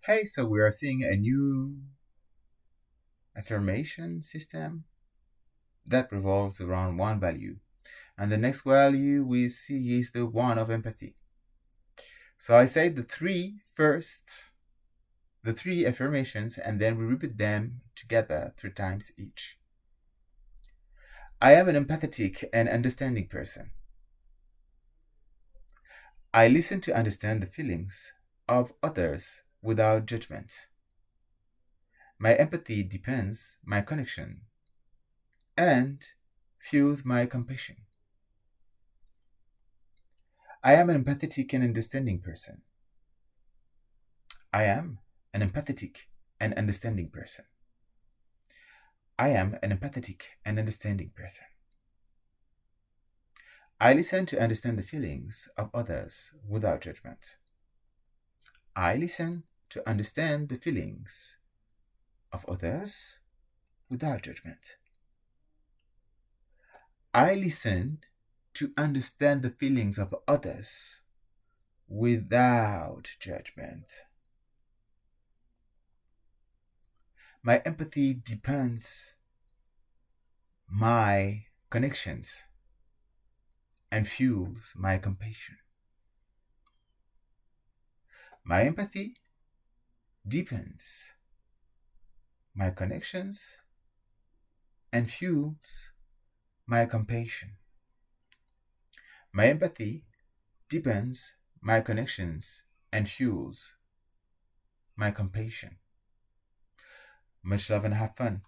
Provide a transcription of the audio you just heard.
Hey, so we are seeing a new affirmation system that revolves around one value. And the next value we see is the one of empathy. So I say the three affirmations, and then we repeat them together 3 times each. I am an empathetic and understanding person. I listen to understand the feelings of others without judgment. My empathy deepens my connection and fuels my compassion. I am an empathetic and understanding person. I am an empathetic and understanding person. I am an empathetic and understanding person. I listen to understand the feelings of others without judgment. I listen to understand the feelings of others without judgment. I listen to understand the feelings of others without judgment. My empathy deepens my connections and fuels my compassion. My empathy deepens my connections and fuels my compassion. My empathy deepens my connections and fuels my compassion. Much love and have fun.